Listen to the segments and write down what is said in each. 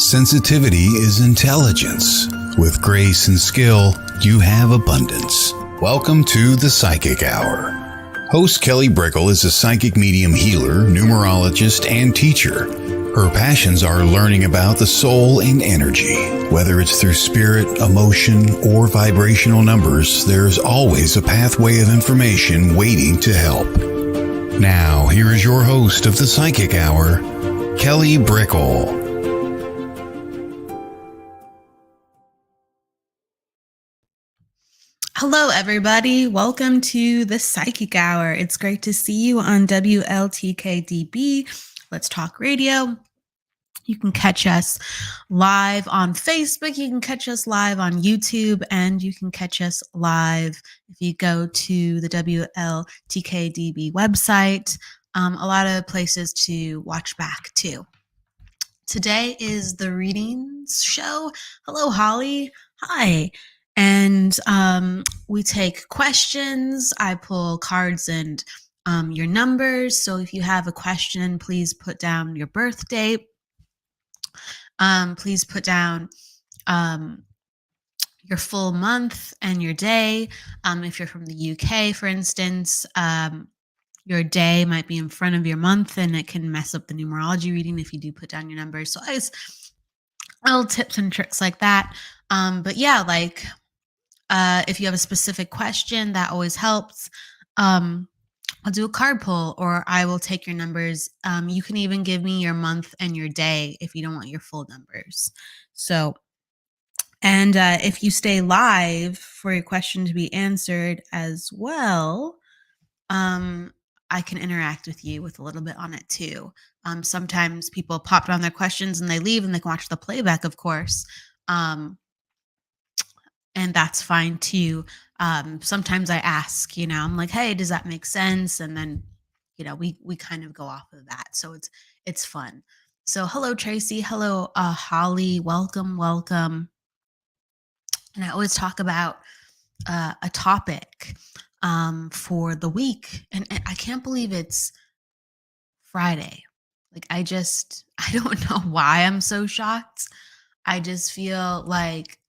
Sensitivity is intelligence. With grace and skill, you have abundance. Welcome to the Psychic Hour. Host Kelly Brickle is a psychic medium healer, numerologist, and teacher. Her passions are learning about the soul and energy. Whether it's through spirit, emotion, or vibrational numbers, there's always a pathway of information waiting to help. Now, here is your host of the Psychic Hour, Kelly Brickle. Hello, everybody. Welcome to the Psychic Hour. It's great to see you on WLTK-DB. Let's Talk Radio. You can catch us live on Facebook. You can catch us live on YouTube, and you can catch us live if you go to the WLTK-DB website. A lot of places to watch back too. Today is the readings show. Hello, Holly. Hi. And we take questions. I pull cards and your numbers. So if you have a question, please put down your birth date. Please put down your full month and your day. If you're from the UK, for instance, your day might be in front of your month, and it can mess up the numerology reading if you do put down your numbers. So always little tips and tricks like that. But yeah, if you have a specific question, that always helps. I'll do a card pull, or I will take your numbers. You can even give me your month and your day if you don't want your full numbers. So, and if you stay live for your question to be answered as well, I can interact with you with a little bit on it too. Sometimes people pop down their questions and they leave, and they can watch the playback, of course. And that's fine too. Sometimes I ask, I'm like, hey, does that make sense? And then, we kind of go off of that. So it's fun. So hello, Tracy. Hello, Holly. Welcome. And I always talk about a topic for the week. And I can't believe it's Friday. I don't know why I'm so shocked. I just feel like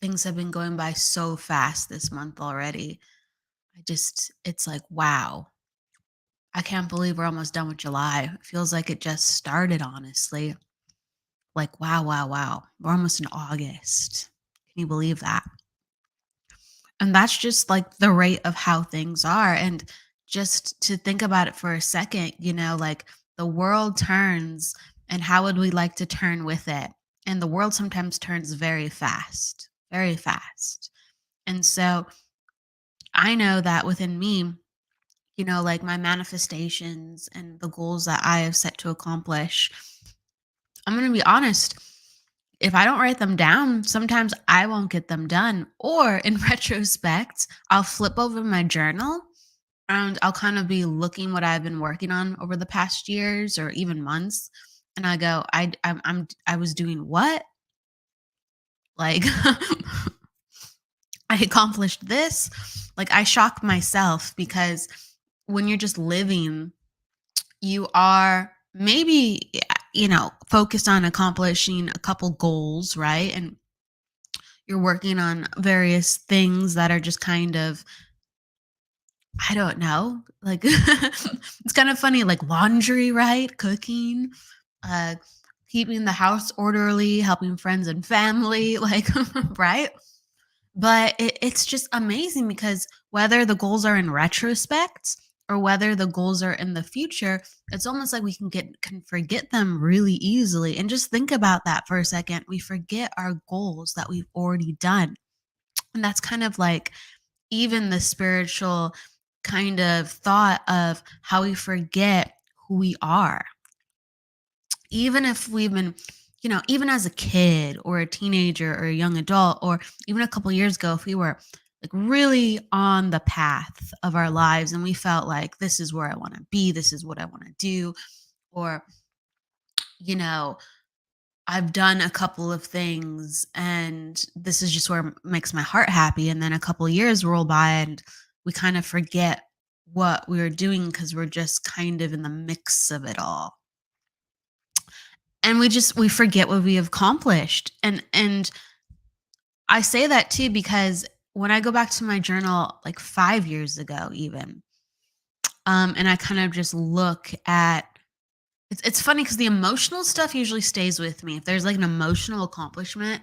things have been going by so fast this month already. It's like, wow. I can't believe we're almost done with July. It feels like it just started, honestly. Wow. We're almost in August. Can you believe that? And that's just the rate of how things are. And just to think about it for a second, the world turns, and how would we like to turn with it? And the world sometimes turns very fast. Very fast. And so I know that within me, my manifestations and the goals that I have set to accomplish, I'm going to be honest, if I don't write them down, sometimes I won't get them done. Or in retrospect, I'll flip over my journal and I'll kind of be looking what I've been working on over the past years or even months. And I go, I was doing what? I accomplished this. I shock myself, because when you're just living, you are maybe, focused on accomplishing a couple goals, right? And you're working on various things that are just kind of, I don't know, it's kind of funny, laundry, right? Cooking, keeping the house orderly, helping friends and family, right? But it's just amazing, because whether the goals are in retrospect or whether the goals are in the future, it's almost like we can forget them really easily. And just think about that for a second. We forget our goals that we've already done. And that's kind of even the spiritual kind of thought of how we forget who we are. Even if we've been, even as a kid or a teenager or a young adult, or even a couple years ago, if we were really on the path of our lives and we felt like this is where I want to be, this is what I want to do, or, I've done a couple of things and this is just where it makes my heart happy. And then a couple of years roll by and we kind of forget what we were doing because we're just kind of in the mix of it all. and we forget what we have accomplished. And I say that too because when I go back to my journal like 5 years ago even, and I kind of just look at it's funny because the emotional stuff usually stays with me. If there's like an emotional accomplishment,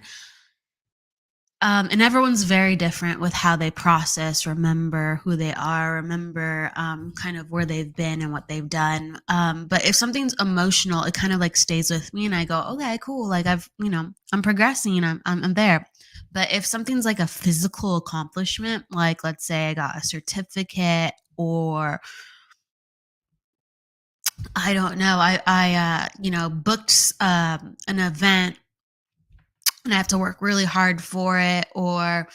and everyone's very different with how they process, remember who they are, remember kind of where they've been and what they've done. But if something's emotional, it kind of like stays with me, and I go, okay, cool. Like I'm progressing, I'm there. But if something's like a physical accomplishment, like let's say I got a certificate, or I don't know, I booked an event and I have to work really hard for it, or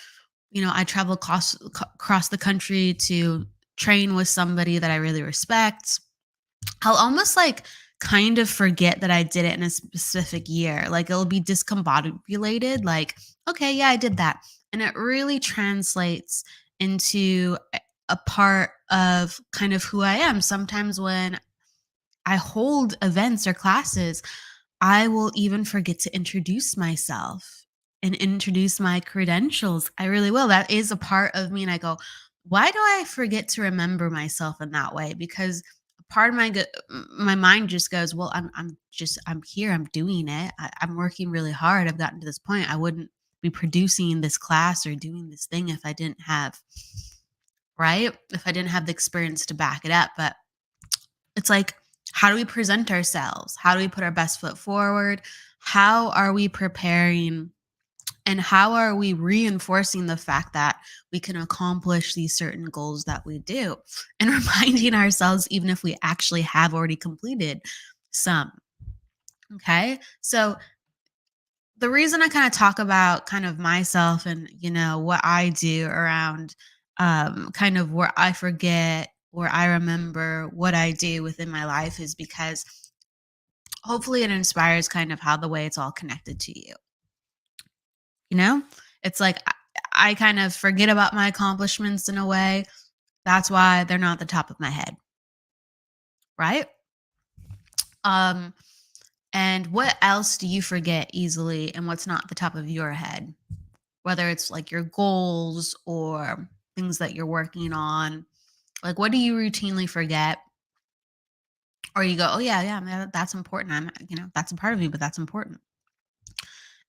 I travel across the country to train with somebody that I really respect. I'll almost like kind of forget that I did it in a specific year. Like it'll be discombobulated, like, okay, yeah, I did that. And it really translates into a part of kind of who I am. Sometimes when I hold events or classes, I will even forget to introduce myself and introduce my credentials. I really will. That is a part of me. And I go, why do I forget to remember myself in that way? Because part of my mind just goes, well, I'm here. I'm doing it. I'm working really hard. I've gotten to this point. I wouldn't be producing this class or doing this thing if I didn't have, right? If I didn't have the experience to back it up. But it's like, how do we present ourselves? How do we put our best foot forward? How are we preparing? And how are we reinforcing the fact that we can accomplish these certain goals that we do? And reminding ourselves, even if we actually have already completed some. Okay. So the reason I kind of talk about kind of myself and, what I do around kind of where I forget, where I remember what I do within my life is because hopefully it inspires kind of how the way it's all connected to you. You know, it's like I kind of forget about my accomplishments in a way. That's why they're not at the top of my head. Right. Um, and what else do you forget easily and what's not at the top of your head? Whether it's like your goals or things that you're working on. Like, what do you routinely forget? Or you go, oh, yeah, that's important. That's a part of me, but that's important.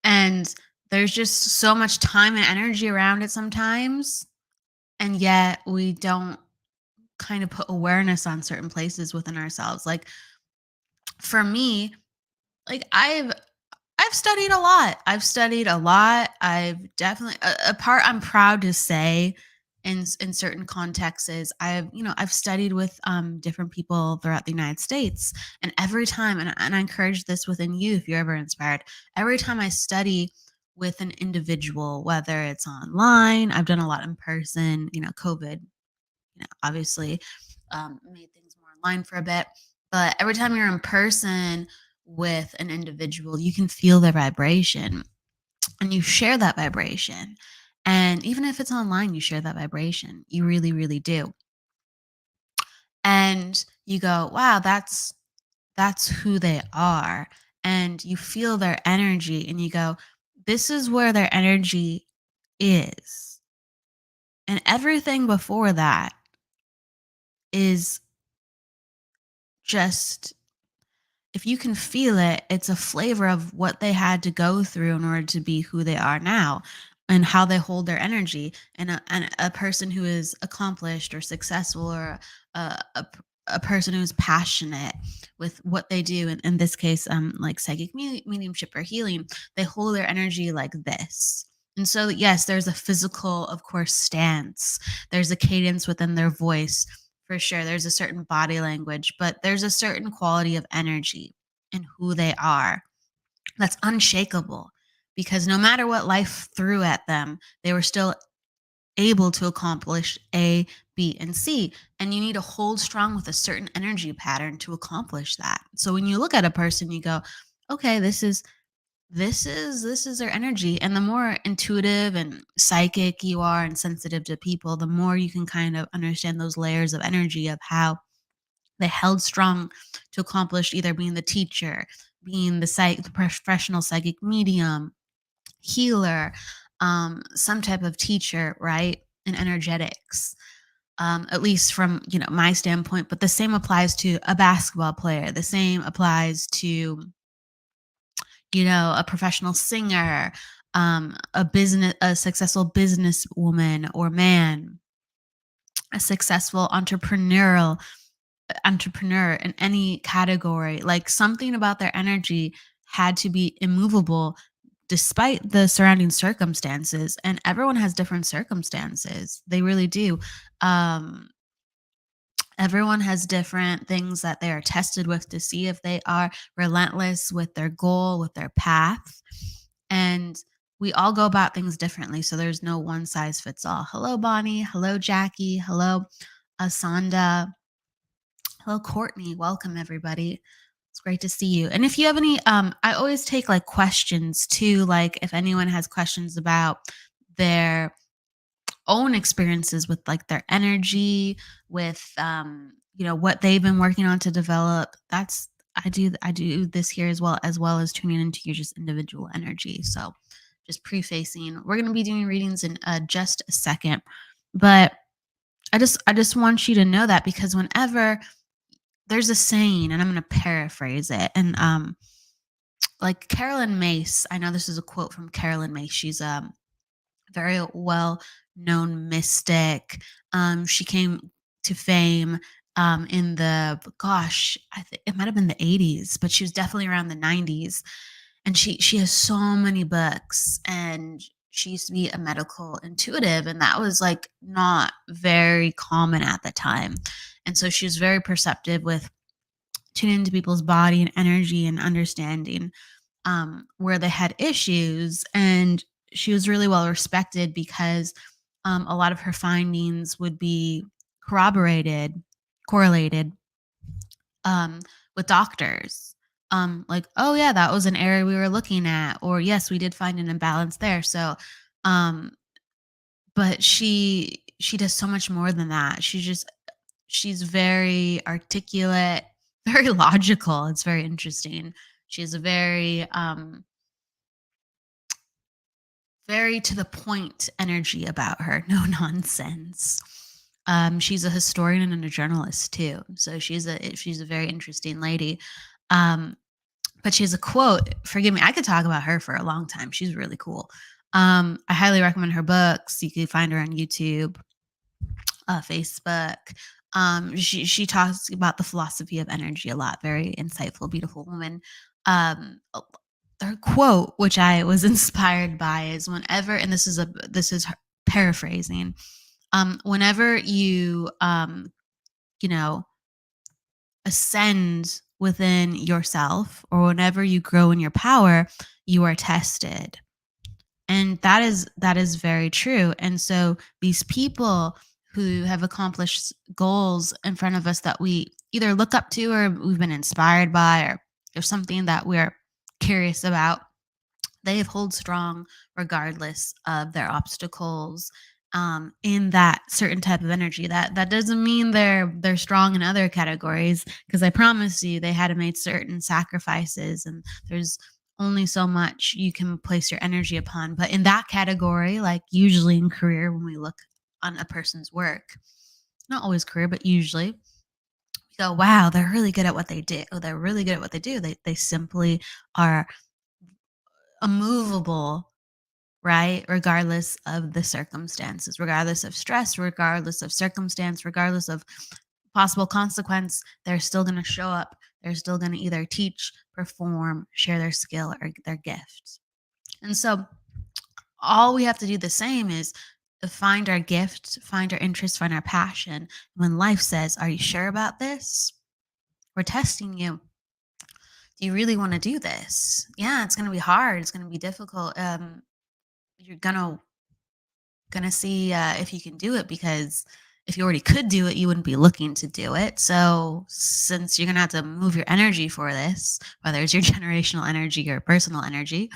And there's just so much time and energy around it sometimes. And yet we don't kind of put awareness on certain places within ourselves. Like for me, like I've studied a lot. I've studied a lot. I've definitely a part I'm proud to say in certain contexts is I've studied with different people throughout the United States, and every time, and I encourage this within you if you're ever inspired. Every time I study with an individual, whether it's online, I've done a lot in person. COVID, obviously made things more online for a bit, but every time you're in person with an individual, you can feel their vibration and you share that vibration. And even if it's online, you share that vibration. You really, really do. And you go, wow, that's who they are. And you feel their energy and you go, this is where their energy is. And everything before that is just, if you can feel it, it's a flavor of what they had to go through in order to be who they are now and how they hold their energy. And a person who is accomplished or successful, or a person who's passionate with what they do, in this case, like psychic mediumship or healing, they hold their energy like this. And so, yes, there's a physical, of course, stance. There's a cadence within their voice. For sure, there's a certain body language, but there's a certain quality of energy in who they are that's unshakable, because no matter what life threw at them, they were still able to accomplish A, B, and C. And you need to hold strong with a certain energy pattern to accomplish that. So when you look at a person, you go, okay, this is their energy. And the more intuitive and psychic you are and sensitive to people, the more you can kind of understand those layers of energy of how they held strong to accomplish either being the teacher, being the professional psychic medium, healer, some type of teacher, right? In energetics, at least from my standpoint. But the same applies to a basketball player. The same applies to a professional singer, a successful businesswoman or man, a successful entrepreneur in any category. Like, something about their energy had to be immovable despite the surrounding circumstances. And everyone has different circumstances. They really do. Um, Everyone has different things that they are tested with to see if they are relentless with their goal, with their path. And we all go about things differently. So there's no one size fits all. Hello, Bonnie. Hello, Jackie. Hello, Asanda. Hello, Courtney. Welcome, everybody. It's great to see you. And if you have any, I always take like questions too. Like, if anyone has questions about their own experiences with like their energy, with what they've been working on to develop. I do this here as well as tuning into your just individual energy. So just prefacing, we're going to be doing readings in just a second, but I just want you to know that, because whenever there's a saying, and I'm going to paraphrase it, and like Carolyn Mace, I know this is a quote from Carolyn Mace. She's very well known mystic. She came to fame in the I think it might have been the 80s, but she was definitely around the 90s. And she has so many books, and she used to be a medical intuitive, and that was like not very common at the time. And so she was very perceptive with tuning into people's body and energy and understanding where they had issues. And she was really well respected because a lot of her findings would be correlated with doctors. Like, oh yeah, that was an area we were looking at, or yes, we did find an imbalance there. So, um, but she does so much more than that. She's very articulate, very logical. It's very interesting. She has a very to the point energy about her. No nonsense. She's a historian and a journalist too. So she's a very interesting lady. But she has a quote. Forgive me, I could talk about her for a long time. She's really cool. I highly recommend her books. You can find her on YouTube, Facebook. She talks about the philosophy of energy a lot. Very insightful, beautiful woman. Her quote, which I was inspired by, is whenever, and this is her paraphrasing, whenever you ascend within yourself, or whenever you grow in your power, you are tested. And that is very true. And so these people who have accomplished goals in front of us that we either look up to, or we've been inspired by, or there's something that we're curious about, they hold strong regardless of their obstacles, in that certain type of energy. That doesn't mean they're strong in other categories, because I promise you they had to make certain sacrifices, and there's only so much you can place your energy upon. But in that category, like usually in career, when we look on a person's work, not always career, but usually, we go, wow, they're really good at what they do. Oh, they're really good at what they do. They simply are immovable, right? Regardless of the circumstances, regardless of stress, regardless of circumstance, regardless of possible consequence, they're still going to show up. They're still going to either teach, perform, share their skill or their gift. And so all we have to do the same is find our gift, find our interest, find our passion. When life says, are you sure about this? We're testing you. Do you really want to do this? Yeah, it's going to be hard. It's going to be difficult. You're gonna see if you can do it, because if you already could do it, you wouldn't be looking to do it. So since you're gonna have to move your energy for this, whether it's your generational energy or personal energy,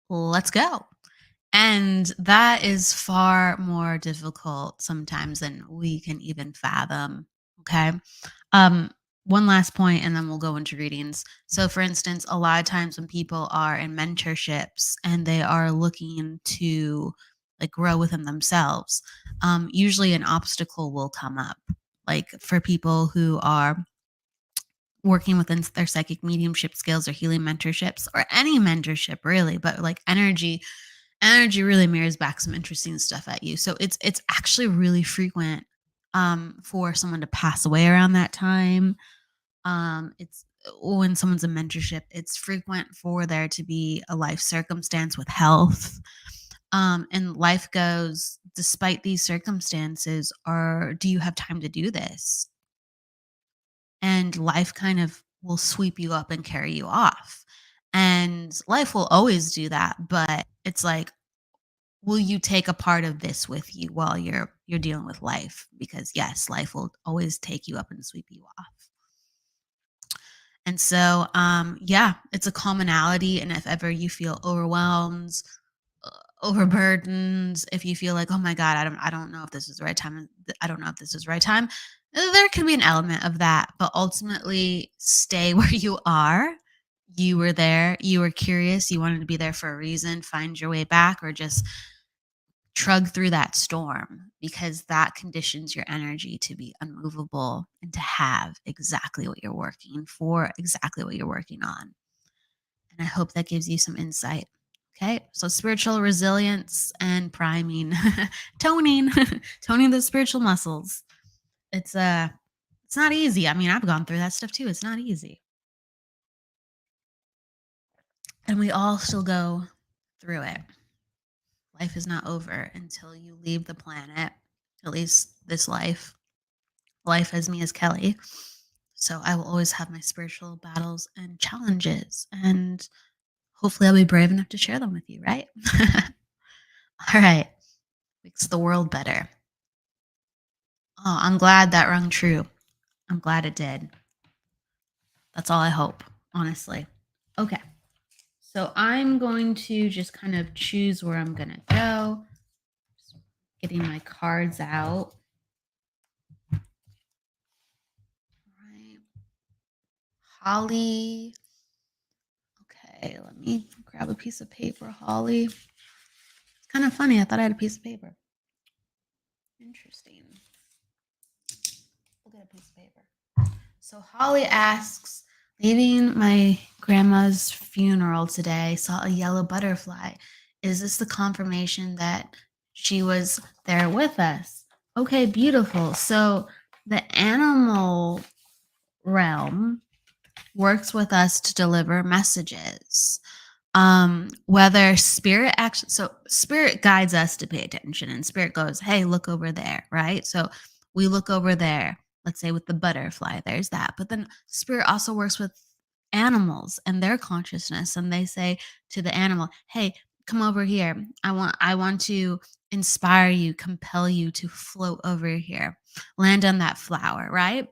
let's go. And that is far more difficult sometimes than we can even fathom. Okay. one last point and then we'll go into readings. So, for instance, a lot of times when people are in mentorships and they are looking to like grow within themselves, usually an obstacle will come up. Like for people who are working within their psychic mediumship skills or healing mentorships or any mentorship really, but like energy really mirrors back some interesting stuff at you. So it's actually really frequent for someone to pass away around that time. It's when someone's in mentorship, it's frequent for there to be a life circumstance with health. And life goes, despite these circumstances, or do you have time to do this? And life kind of will sweep you up and carry you off. And life will always do that, but it's like, will you take a part of this with you while you're dealing with life? Because yes, life will always take you up and sweep you off. And so, yeah, it's a commonality. And if ever you feel overwhelmed, uh, overburdened, if you feel like, oh my God, I don't know if this is the right time. I don't know if this is the right time. There can be an element of that, but ultimately stay where you are. You were there, you were curious, you wanted to be there for a reason, find your way back, or just trug through that storm because that conditions your energy to be unmovable and to have exactly what you're working for, exactly what you're working on. And I hope that gives you some insight. Okay. So spiritual resilience and priming, toning, toning the spiritual muscles. It's not easy. I mean, I've gone through that stuff too. It's not easy. And we all still go through it. Life is not over until you leave the planet, at least this life as me as Kelly. So I will always have my spiritual battles and challenges, and hopefully I'll be brave enough to share them with you, right? All right. Makes the world better. Oh, I'm glad that rung true. I'm glad it did. That's all I hope, honestly. Okay. So I'm going to just kind of choose where I'm going to go. Just getting my cards out. Right. Holly. Okay, let me grab a piece of paper, Holly. It's kind of funny. I thought I had a piece of paper. Interesting. Look at a piece of paper. So Holly asks, leaving my grandma's funeral today, saw a yellow butterfly. Is this the confirmation that she was there with us? Okay, beautiful. So the animal realm works with us to deliver messages. Whether spirit action, so spirit guides us to pay attention, and spirit goes, hey, look over there, right? So we look over there, let's say with the butterfly, there's that. But then spirit also works with animals and their consciousness, and they say to the animal, hey, come over here. I want to inspire you, compel you to float over here, land on that flower, right?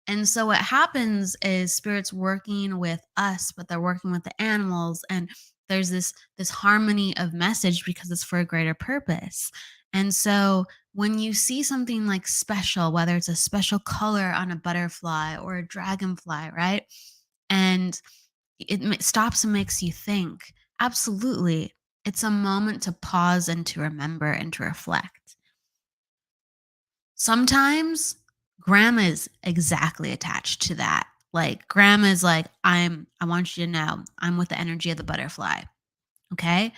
And so what happens is spirits working with us, but they're working with the animals, and there's this harmony of message because it's for a greater purpose. And so when you see something like special, whether it's a special color on a butterfly or a dragonfly, right? And stops and makes you think, absolutely. It's a moment to pause and to remember and to reflect. Sometimes grandma's exactly attached to that. Like grandma's like, I want you to know, I'm with the energy of the butterfly. Okay.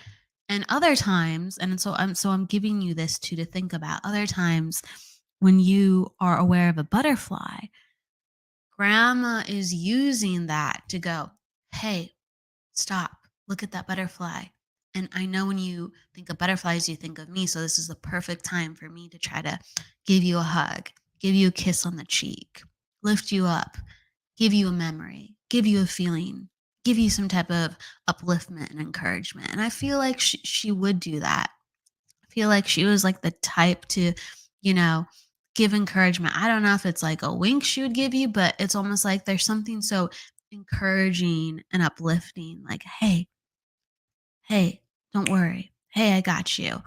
And other times, and so I'm giving you this too to think about. Other times when you are aware of a butterfly, grandma is using that to go, hey, stop, look at that butterfly. And I know when you think of butterflies, you think of me. So this is the perfect time for me to try to give you a hug, give you a kiss on the cheek, lift you up, give you a memory, give you a feeling, give you some type of upliftment and encouragement. And I feel like she would do that. I feel like she was like the type to, you know, give encouragement. I don't know if it's like a wink she would give you, but it's almost like there's something so encouraging and uplifting, like, hey, don't worry. Hey, I got you.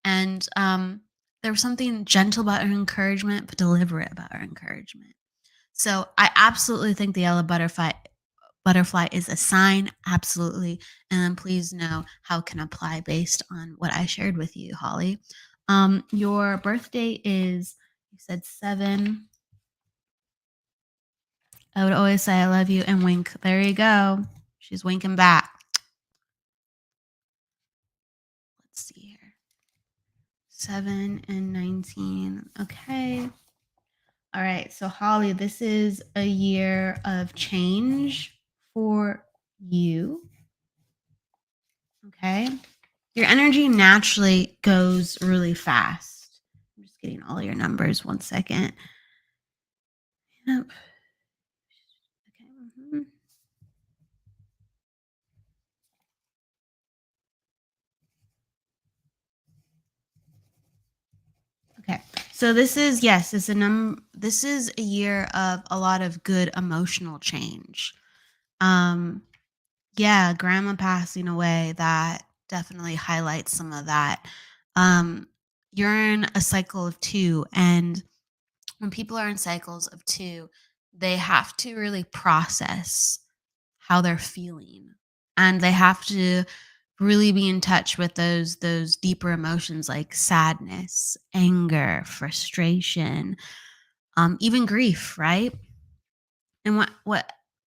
And there was something gentle about her encouragement, but deliberate about her encouragement. So I absolutely think the yellow butterfly is a sign, absolutely. And then please know how it can apply based on what I shared with you, Holly. Your birthday is, you said 7. I would always say I love you and wink. There you go. She's winking back. Let's see here. 7 and 19. Okay. All right. So, Holly, this is a year of change for you. Okay. Your energy naturally goes really fast. I'm just getting all your numbers. 1 second. Yep. Okay. Okay. So this is, yes, this is a year of a lot of good emotional change. Um yeah, grandma passing away, that definitely highlights some of that. Um you're in a cycle of 2, and when people are in cycles of 2, they have to really process how they're feeling, and they have to really be in touch with those deeper emotions like sadness, anger, frustration, even grief, right? And what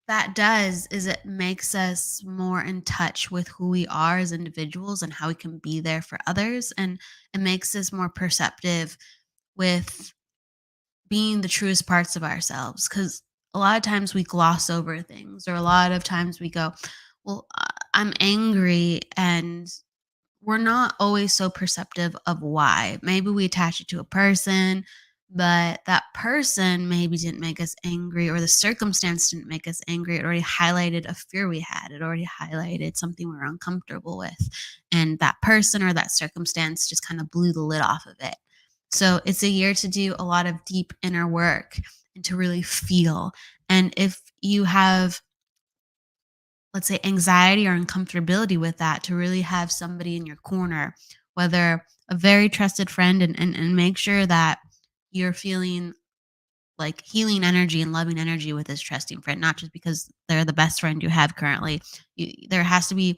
that does is it makes us more in touch with who we are as individuals and how we can be there for others, and it makes us more perceptive with being the truest parts of ourselves, because a lot of times we gloss over things, or a lot of times we go, well, I'm angry, and we're not always so perceptive of why. Maybe we attach it to a person, but that person maybe didn't make us angry, or the circumstance didn't make us angry. It already highlighted a fear we had. It already highlighted something we were uncomfortable with. And that person or that circumstance just kind of blew the lid off of it. So it's a year to do a lot of deep inner work and to really feel. And if you have, let's say, anxiety or uncomfortability with that, to really have somebody in your corner, whether a very trusted friend, and make sure that you're feeling like healing energy and loving energy with this trusting friend, not just because they're the best friend you have currently. There has to be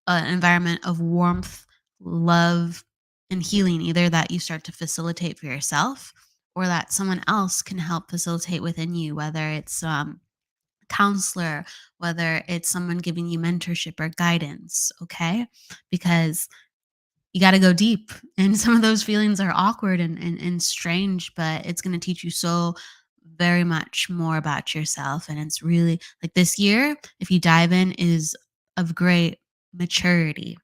an environment of warmth, love, and healing, either that you start to facilitate for yourself, or that someone else can help facilitate within you, whether it's counselor, whether it's someone giving you mentorship or guidance, okay? Because you got to go deep. And some of those feelings are awkward and strange, but it's going to teach you so very much more about yourself. And it's really like this year, if you dive in, is of great maturity.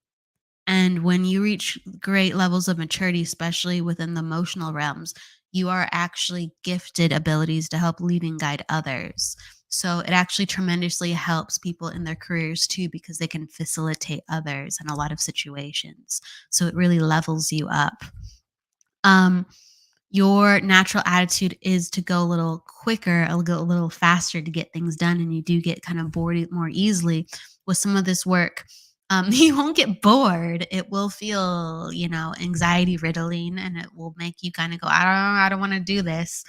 And when you reach great levels of maturity, especially within the emotional realms, you are actually gifted abilities to help lead and guide others. So it actually tremendously helps people in their careers too, because they can facilitate others in a lot of situations. So it really levels you up. Um, your natural attitude is to go a little quicker, a little faster to get things done, and you do get kind of bored more easily with some of this work. You won't get bored. It will feel, anxiety riddling, and it will make you kind of go, I don't want to do this.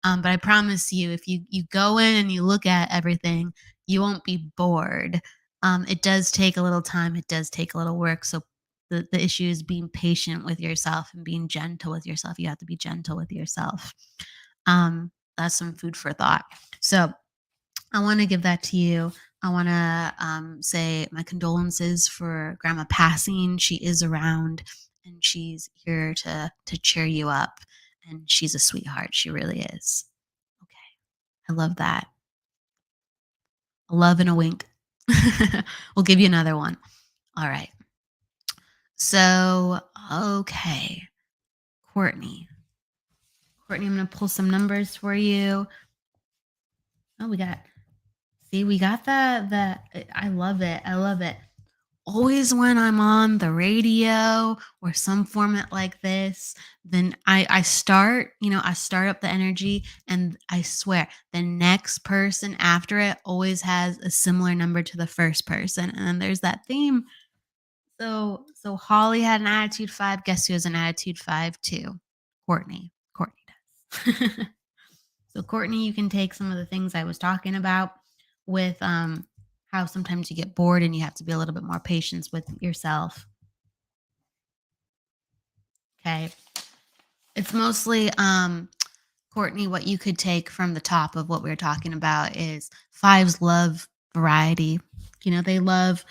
But I promise you, if you go in and you look at everything, you won't be bored. It does take a little time. It does take a little work. So the issue is being patient with yourself and being gentle with yourself. You have to be gentle with yourself. That's some food for thought. So I want to give that to you. I want to say my condolences for Grandma passing. She is around, and she's here to cheer you up. And she's a sweetheart. She really is. Okay, I love that. A love and a wink. We'll give you another one. All right. So, okay, Courtney. Courtney, I'm going to pull some numbers for you. Oh, we got I love it. I love it. Always when I'm on the radio or some format like this, then I start, I start up the energy, and I swear the next person after it always has a similar number to the first person. And then there's that theme. So Holly had an attitude 5. Guess who has an attitude 5 too? Courtney. Courtney does. So Courtney, you can take some of the things I was talking about with how sometimes you get bored and you have to be a little bit more patient with yourself. Okay. It's mostly Courtney, what you could take from the top of what we were talking about is fives love variety. They love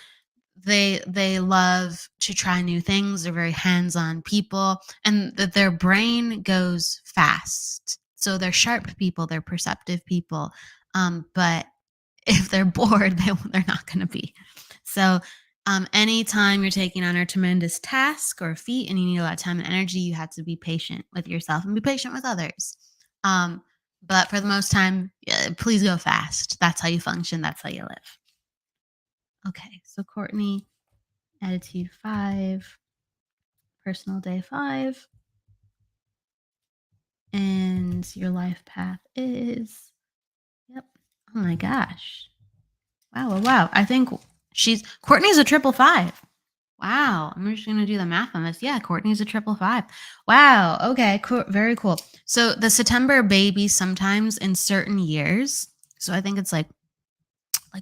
they love to try new things. They're very hands-on people, and that their brain goes fast. So they're sharp people, they're perceptive people. But if they're bored, they're not going to be. So, anytime you're taking on a tremendous task or feat and you need a lot of time and energy, you have to be patient with yourself and be patient with others. Um, but for the most time, please go fast. That's how you function. That's how you live. Okay. So, Courtney, attitude 5, personal day 5, and your life path is, yep. Oh my gosh. Wow. Wow. Wow. I think Courtney's a triple 5. Wow, I'm just gonna do the math on this. Yeah, Courtney's a triple 5. Wow. Okay. Cool. Very cool. So the September baby sometimes in certain years. So I think it's like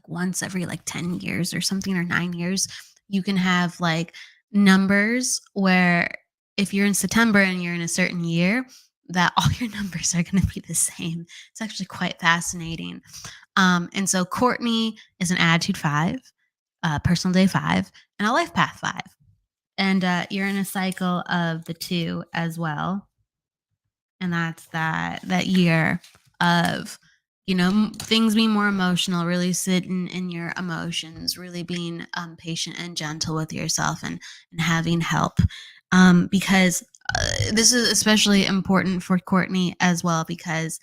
once every like 10 years or something, or 9 years, you can have like numbers where if you're in September and you're in a certain year, that all your numbers are going to be the same. It's actually quite fascinating. And so Courtney is an attitude 5, personal day 5, and a life path 5. And you're in a cycle of the 2 as well. And that's that year of things being more emotional, really sitting in your emotions, really being patient and gentle with yourself, and having help, because this is especially important for Courtney as well, because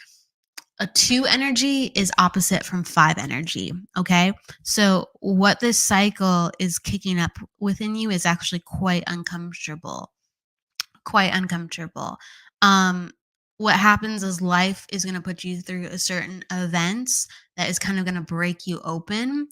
a 2 energy is opposite from 5 energy. Okay. So what this cycle is kicking up within you is actually quite uncomfortable. Quite uncomfortable. Um, what happens is life is going to put you through a certain events that is kind of going to break you open.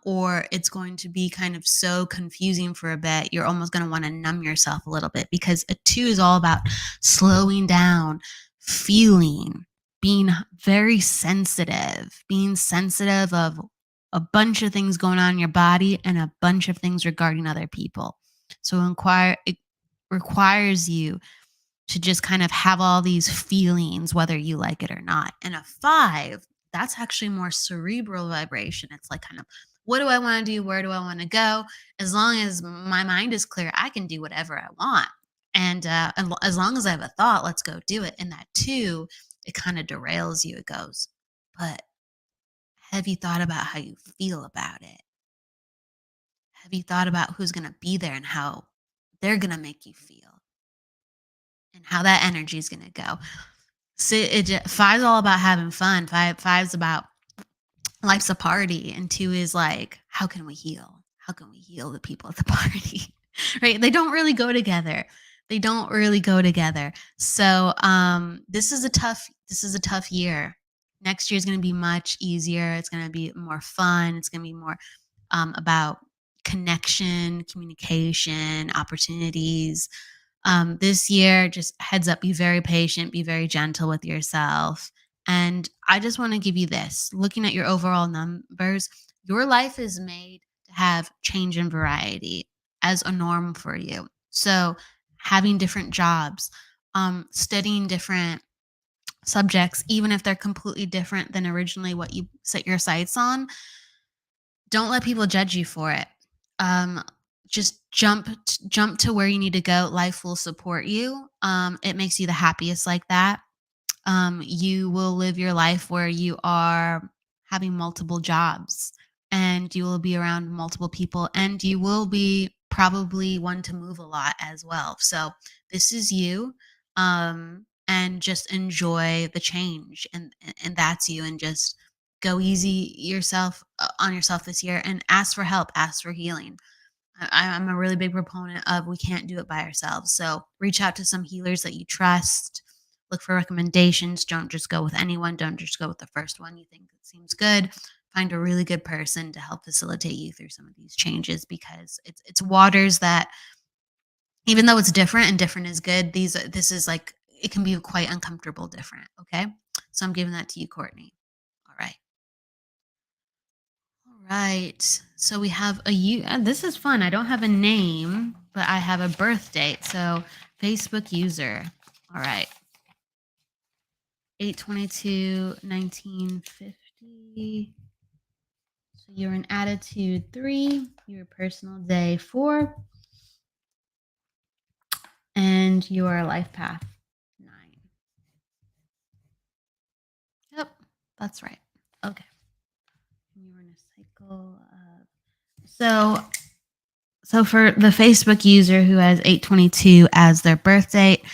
Or it's going to be kind of so confusing for a bit. You're almost going to want to numb yourself a little bit, because a 2 is all about slowing down, feeling, being very sensitive, being sensitive of a bunch of things going on in your body and a bunch of things regarding other people. So it requires you to just kind of have all these feelings, whether you like it or not. And a 5, that's actually more cerebral vibration. It's like kind of, what do I want to do? Where do I want to go? As long as my mind is clear, I can do whatever I want. And as long as I have a thought, let's go do it. And that 2, it kind of derails you. It goes, but have you thought about how you feel about it? Have you thought about who's going to be there and how they're going to make you feel? And how that energy is going to go. So five's all about having fun. Five's about life's a party, and 2 is like, how can we heal? How can we heal the people at the party? Right? They don't really go together. They don't really go together. So this is a tough year. Next year is going to be much easier. It's going to be more fun. It's going to be more about connection, communication, opportunities. This year, just heads up, be very patient, be very gentle with yourself. And I just want to give you this, looking at your overall numbers, your life is made to have change and variety as a norm for you. So, having different jobs, studying different subjects, even if they're completely different than originally what you set your sights on, don't let people judge you for it. Um, just jump to where you need to go. Life will support you. It makes you the happiest like that. You will live your life where you are having multiple jobs, and you will be around multiple people, and you will be probably one to move a lot as well. So this is you. And just enjoy the change, and that's you, and just go easy on yourself this year, and ask for help, ask for healing. I'm a really big proponent of, we can't do it by ourselves. So reach out to some healers that you trust. Look for recommendations. Don't just go with anyone. Don't just go with the first one you think seems good. Find a really good person to help facilitate you through some of these changes, because it's waters that, even though it's different and different is good, this is like, it can be quite uncomfortable different. Okay. So I'm giving that to you, Courtney. All right. All right. So we have a you. This is fun. I don't have a name, but I have a birth date. So Facebook user. All right. 8/22/1950. So you're in attitude 3, your personal day 4, and your life path 9. Yep, that's right. Okay. You're in a cycle of so for the Facebook user who has 8/22 as their birth date,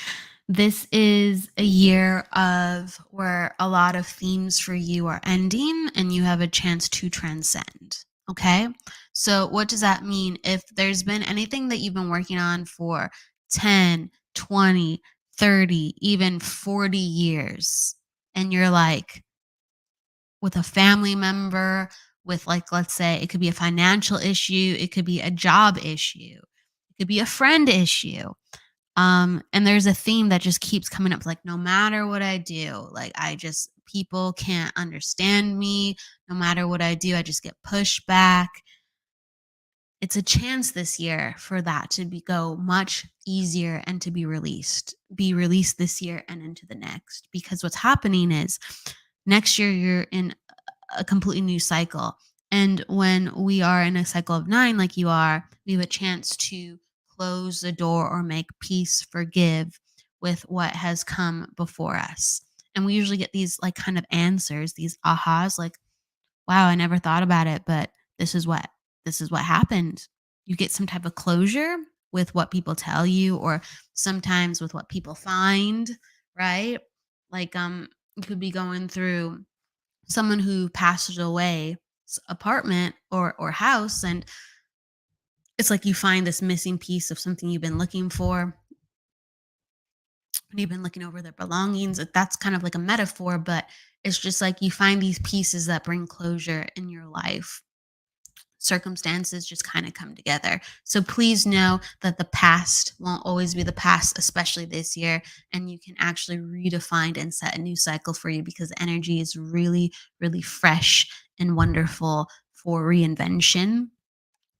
this is a year of where a lot of themes for you are ending and you have a chance to transcend. Okay. So, what does that mean? If there's been anything that you've been working on for 10, 20, 30, even 40 years, and you're like with a family member, with like, let's say it could be a financial issue, it could be a job issue, it could be a friend issue, and there's a theme that just keeps coming up like no matter what I do, like I just people can't understand me. No matter what I do, I just get pushed back. It's a chance this year for that to go much easier and to be released this year and into the next. Because what's happening is next year you're in a completely new cycle. And when we are in a cycle of 9, like you are, we have a chance to close the door or make peace, forgive with what has come before us. And we usually get these like kind of answers, these ahas, like, wow, I never thought about it, but this is what this is what happened. You get some type of closure with what people tell you or sometimes with what people find, right? Like you could be going through someone who passed away apartment or house, and it's like you find this missing piece of something you've been looking for and you've been looking over their belongings. That's kind of like a metaphor, but it's just like you find these pieces that bring closure in your life. Circumstances just kind of come together. So please know that the past won't always be the past, especially this year. And you can actually redefine and set a new cycle for you because energy is really, really fresh and wonderful for reinvention.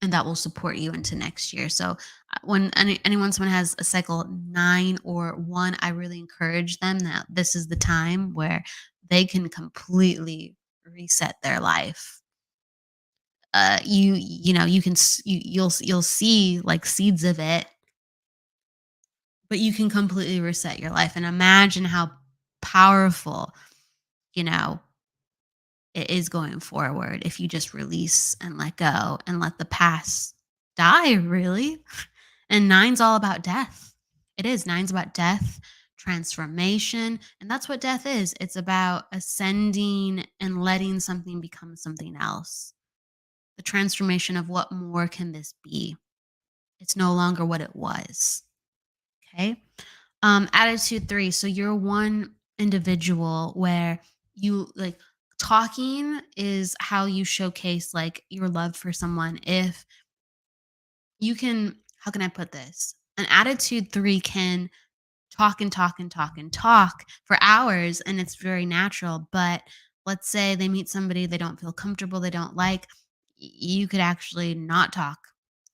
And that will support you into next year. So when someone has a cycle 9 or 1, I really encourage them that this is the time where they can completely reset their life. You know you can you'll see like seeds of it, but you can completely reset your life and imagine how powerful, you know, it is going forward if you just release and let go and let the past die, really. And nine's all about death. It is. Nine's about death, transformation. And that's what death is. It's about ascending and letting something become something else. The transformation of what more can this be? It's no longer what it was. Okay. Attitude 3. So you're one individual where you like talking is how you showcase like your love for someone. If you can, how can I put this? An attitude 3 can talk and talk and talk and talk for hours and it's very natural. But let's say they meet somebody they don't feel comfortable, they don't like, you could actually not talk.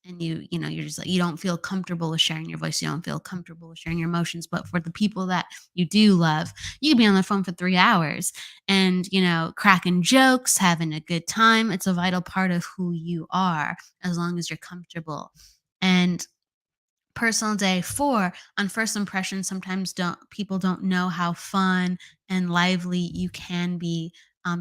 And you're just like, you don't feel comfortable with sharing your voice. You don't feel comfortable with sharing your emotions. But for the people that you do love, you could be on the phone for 3 hours and, cracking jokes, having a good time. It's a vital part of who you are as long as you're comfortable. And personal day 4, on first impression, sometimes don't know how fun and lively you can be,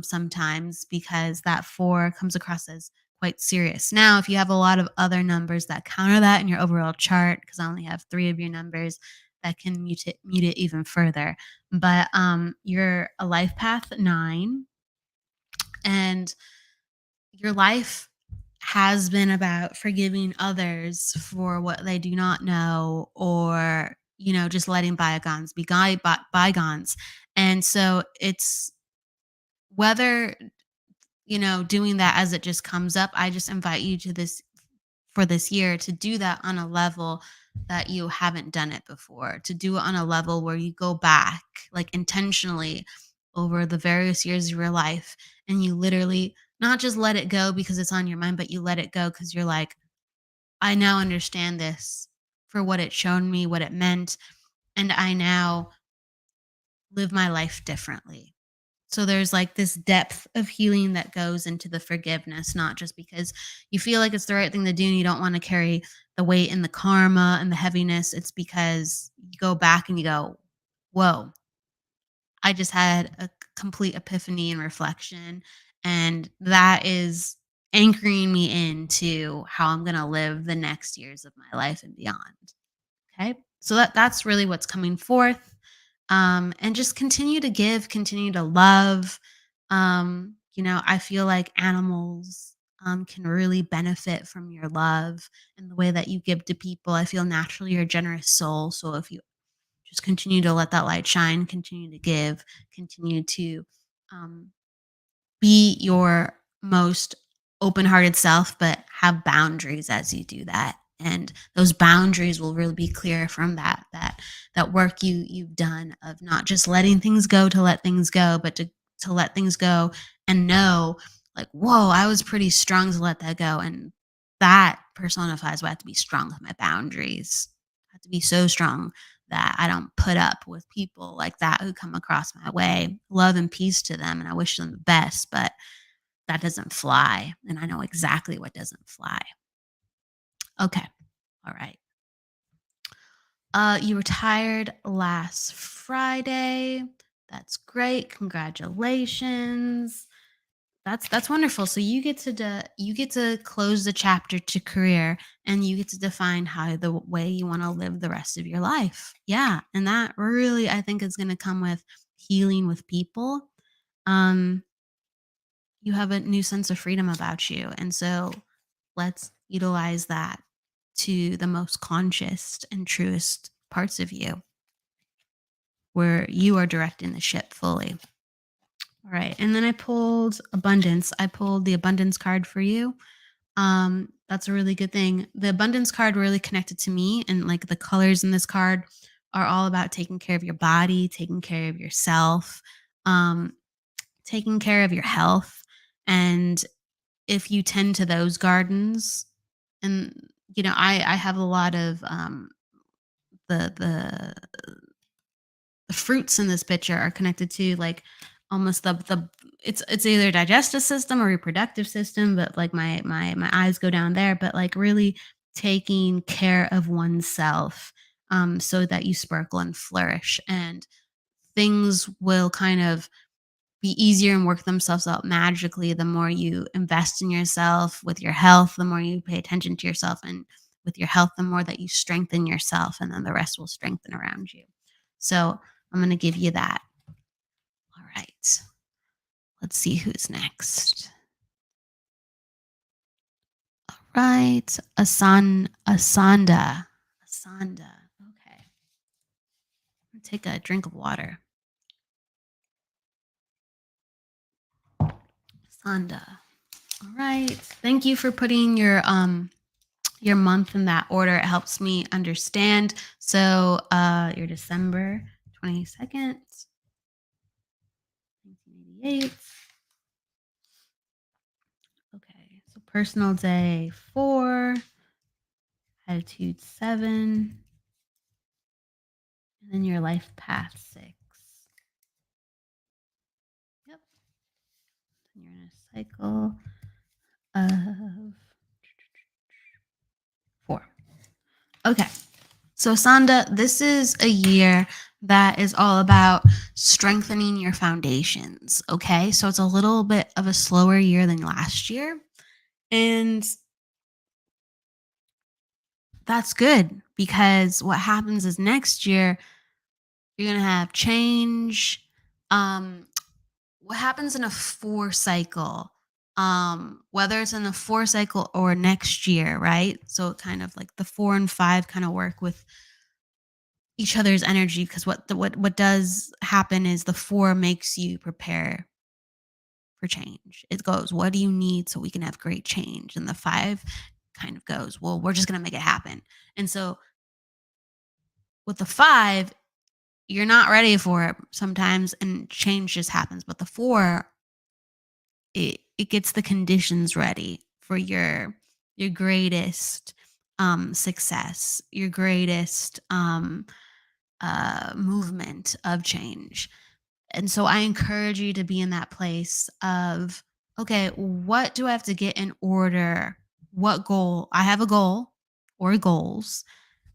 sometimes because that 4 comes across as quite serious. Now if you have a lot of other numbers that counter that in your overall chart, because I only have 3 of your numbers, that can mute it even further. But you're a life path 9, and your life has been about forgiving others for what they do not know, or just letting bygones be bygones. And so it's whether doing that as it just comes up, I just invite you to this for this year to do that on a level that you haven't done it before, to do it on a level where you go back like intentionally, over the various years of your life, and you literally not just let it go because it's on your mind, but you let it go because you're like, I now understand this for what it shown me, what it meant, and I now live my life differently. So there's like this depth of healing that goes into the forgiveness, not just because you feel like it's the right thing to do and you don't want to carry the weight and the karma and the heaviness. It's because you go back and you go, whoa, I just had a complete epiphany and reflection. And that is anchoring me into how I'm going to live the next years of my life and beyond. Okay. So that's really what's coming forth. And just continue to give, continue to love. I feel like animals can really benefit from your love and the way that you give to people. I feel naturally you're a generous soul. So if you just continue to let that light shine, continue to give, continue to um, be your most open-hearted self, but have boundaries as you do that. And those boundaries will really be clear from that work you've done of not just letting things go to let things go, but to let things go and know, like, whoa, I was pretty strong to let that go. And that personifies why I have to be strong with my boundaries. I have to be so strong that I don't put up with people like that who come across my way. Love and peace to them, and I wish them the best, but that doesn't fly. And I know exactly what doesn't fly. Okay. All right. You retired last Friday. That's great. Congratulations. That's wonderful. So you get to you get to close the chapter to career, and you get to define how the way you want to live the rest of your life. Yeah, and that really I think is going to come with healing with people. Um you have a new sense of freedom about you, and so let's utilize that to the most conscious and truest parts of you where you are directing the ship fully. All right. And then I pulled abundance. I pulled the abundance card for you. That's a really good thing. The abundance card really connected to me, and like the colors in this card are all about taking care of your body, taking care of yourself, um, taking care of your health. And if you tend to those gardens, and I have a lot of the fruits in this picture are connected to like almost the it's either digestive system or reproductive system, but like my eyes go down there, but like really taking care of oneself, so that you sparkle and flourish, and things will kind of be easier and work themselves out magically the more you invest in yourself with your health, the more you pay attention to yourself, and with your health, the more that you strengthen yourself, and then the rest will strengthen around you. So I'm going to give you that. All right. Let's see who's next. All right. Asanda. Asanda. Okay. Take a drink of water. Asanda. All right. Thank you for putting your month in that order. It helps me understand. So your December 22nd, 1988. Okay. So personal day 4, attitude 7, and then your life path 6. Yep. And you're in a cycle of 4. Okay. So, Sanda, this is a year that is all about strengthening your foundations. Okay. So, it's a little bit of a slower year than last year. And that's good because what happens is next year, you're going to have change. Um, what happens in a 4 cycle, whether it's in a 4 cycle or next year, right? So, kind of like the 4 and 5 kind of work with each other's energy, because what does happen is the 4 makes you prepare for change. It goes, what do you need so we can have great change? And the 5 kind of goes, well, we're just going to make it happen. And so with the 5, you're not ready for it sometimes and change just happens. But the 4, it gets the conditions ready for your greatest success, your greatest movement of change. And so I encourage you to be in that place of, okay, what do I have to get in order? What goal? I have a goal or goals.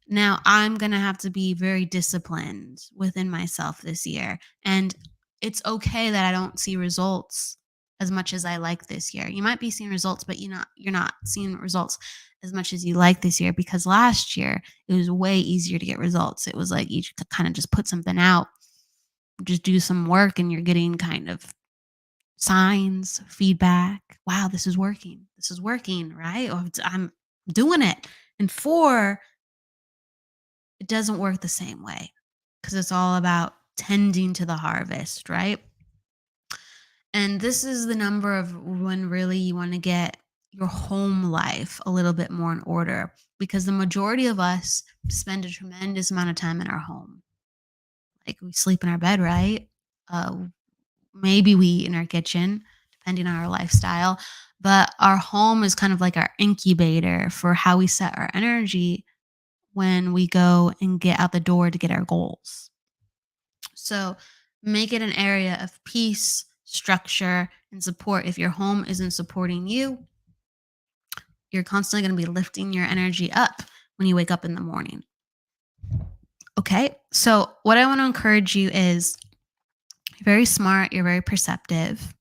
Now I'm going to have to be very disciplined within myself this year. And it's okay that I don't see results as much as I like this year. You might be seeing results, but you're not seeing results as much as you like this year, because last year it was way easier to get results. It was like you kind of just put something out, just do some work, and you're getting kind of signs, feedback. Wow, this is working. This is working, right? Or I'm doing it. And 4, it doesn't work the same way because it's all about tending to the harvest, right? And this is the number of when really you want to get your home life a little bit more in order, because the majority of us spend a tremendous amount of time in our home. Like we sleep in our bed, right? Uh, Maybe we eat in our kitchen, depending on our lifestyle. But our home is kind of like our incubator for how we set our energy when we go and get out the door to get our goals. So make it an area of peace, structure, and support. If your home isn't supporting you, you're constantly going to be lifting your energy up when you wake up in the morning. Okay. So, what I want to encourage you is you're very smart, you're very perceptive,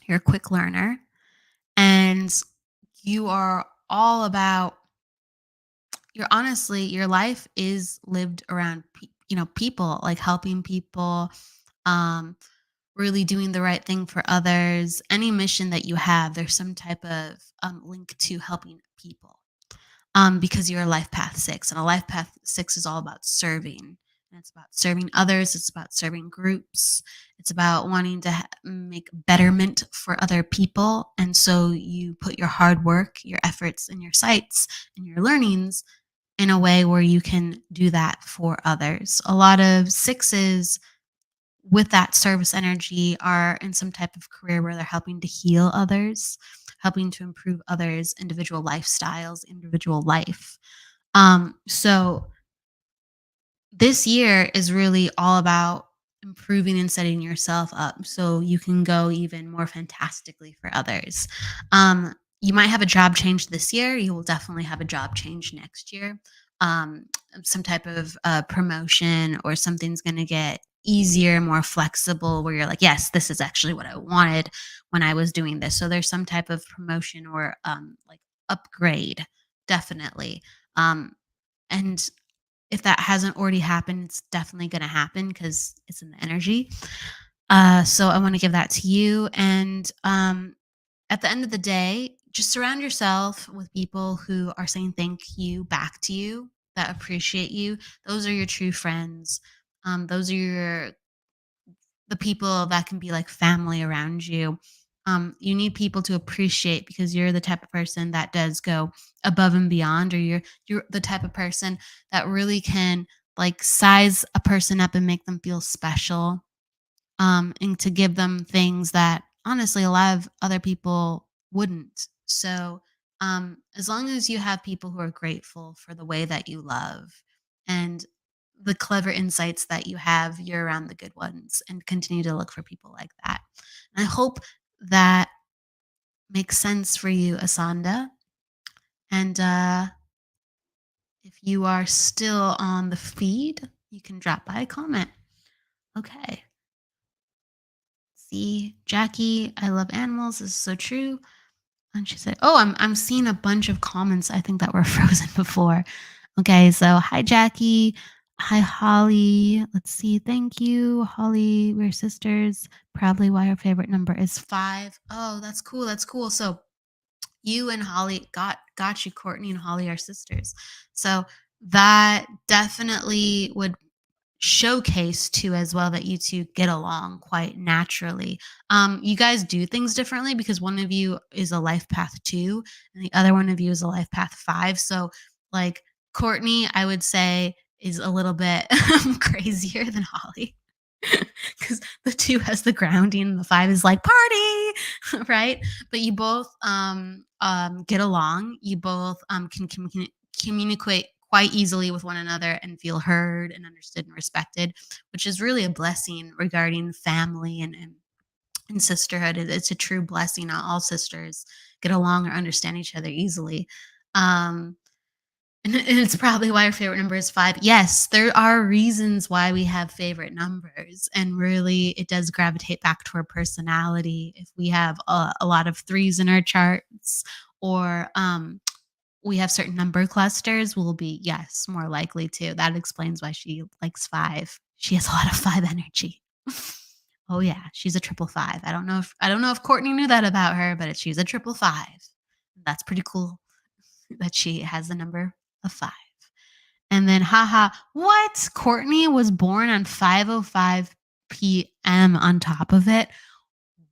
you're a quick learner, and you are all about your life is lived around people, like helping people, um really doing the right thing for others. Any mission that you have, there's some type of link to helping people, because you're a life path 6, and a life path 6 is all about serving. And it's about serving others, it's about serving groups, it's about wanting to make betterment for other people. And so you put your hard work, your efforts, and your sights and your learnings in a way where you can do that for others. A lot of 6s with that service energy are in some type of career where they're helping to heal others, helping to improve others' individual lifestyles, individual life. So this year is really all about improving and setting yourself up so you can go even more fantastically for others. You might have a job change this year. You will definitely have a job change next year. Um, some type of promotion, or something's going to get easier, more flexible, where you're like, yes, this is actually what I wanted when I was doing this. So there's some type of promotion or like upgrade, definitely. Um, and if that hasn't already happened, it's definitely going to happen because it's in the energy. So I want to give that to you. And at the end of the day, just surround yourself with people who are saying thank you back to you, that appreciate you. Those are your true friends. Those are the people that can be like family around you. You need people to appreciate, because you're the type of person that does go above and beyond, or you're the type of person that really can like size a person up and make them feel special, and to give them things that honestly a lot of other people wouldn't. So, as long as you have people who are grateful for the way that you love and the clever insights that you have, you're around the good ones, and continue to look for people like that. And I hope that makes sense for you, Asanda. And if you are still on the feed, you can drop by a comment. Okay. See, Jackie, I love animals. This is so true. And she said, "Oh, I'm seeing a bunch of comments, I think, that were frozen before." Okay, so hi Jackie. Hi Holly. Let's see. Thank you. Holly, we're sisters. Probably why her favorite number is 5. Oh, that's cool. That's cool. So you and Holly got you. Courtney and Holly are sisters. So that definitely would showcase too as well that you two get along quite naturally. You guys do things differently because one of you is a life path 2 and the other one of you is a life path 5. So like Courtney, I would say, is a little bit crazier than Holly. Because the 2 has the grounding, and the 5 is like party, right? But you both get along. You both can communicate quite easily with one another and feel heard and understood and respected, which is really a blessing regarding family and sisterhood. It's a true blessing. Not all sisters get along or understand each other easily. Um, and it's probably why our favorite number is 5. Yes, there are reasons why we have favorite numbers, and really it does gravitate back to our personality. If we have a lot of 3s in our charts, or we have certain number clusters, we'll be, yes, more likely to. That explains why she likes 5. She has a lot of 5 energy. Oh yeah, she's a triple 5. I don't know if Courtney knew that about her, but she's a triple 5. That's pretty cool that she has the number of 5. And then, haha, what? Courtney was born on 5:05 p.m. on top of it.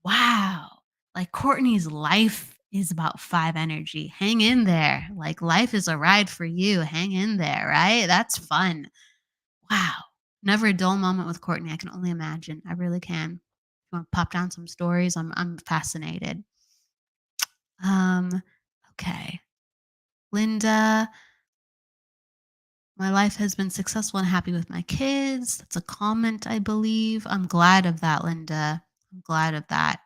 Wow. Like Courtney's life is about 5 energy. Hang in there. Like life is a ride for you. Hang in there, right? That's fun. Wow. Never a dull moment with Courtney. I can only imagine. I really can. If you want to pop down some stories? I'm fascinated. Um, okay. Linda, my life has been successful and happy with my kids. That's a comment, I believe. I'm glad of that, Linda. I'm glad of that.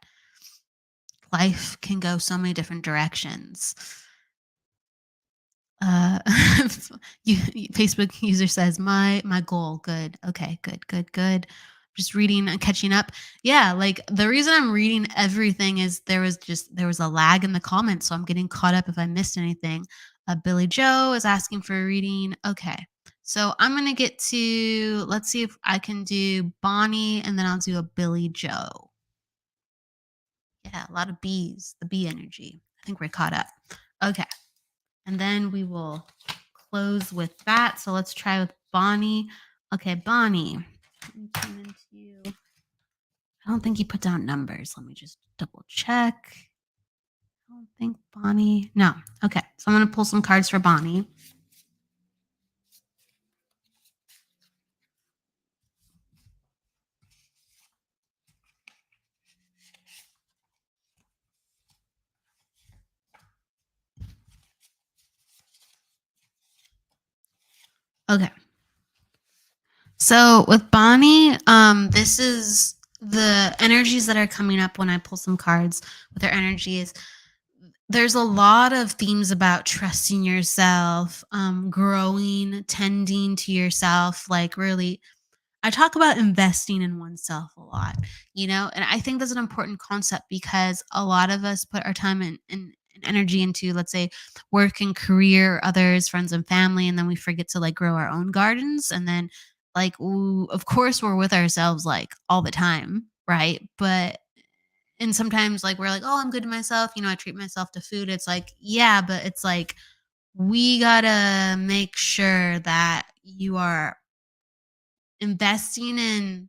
Life can go so many different directions. Uh, Facebook user says, my goal. Good. Okay, good. Just reading and catching up. Yeah, like the reason I'm reading everything is there was a lag in the comments, so I'm getting caught up if I missed anything. Billy Joe is asking for a reading. Okay. So I'm gonna get to, let's see if I can do Bonnie, and then I'll do a Billy Joe. Yeah, a lot of bees, the bee energy. I think we're caught up. Okay. And then we will close with that. So let's try with Bonnie. Okay, Bonnie. Let me come into you. I don't think you put down numbers. Let me just double check. I don't think Bonnie. No. Okay. So I'm going to pull some cards for Bonnie. Okay. So with Bonnie, this is the energies that are coming up when I pull some cards with her energy is there's a lot of themes about trusting yourself, growing, tending to yourself, like really I talk about investing in oneself a lot, and I think that's an important concept because a lot of us put our time and energy into, let's say, work and career, others, friends and family, and then we forget to like grow our own gardens. And then, like, ooh, of course, we're with ourselves like all the time, right? And sometimes, like, we're like, oh, I'm good to myself, I treat myself to food. It's like, yeah, but it's like, we gotta make sure that you are investing in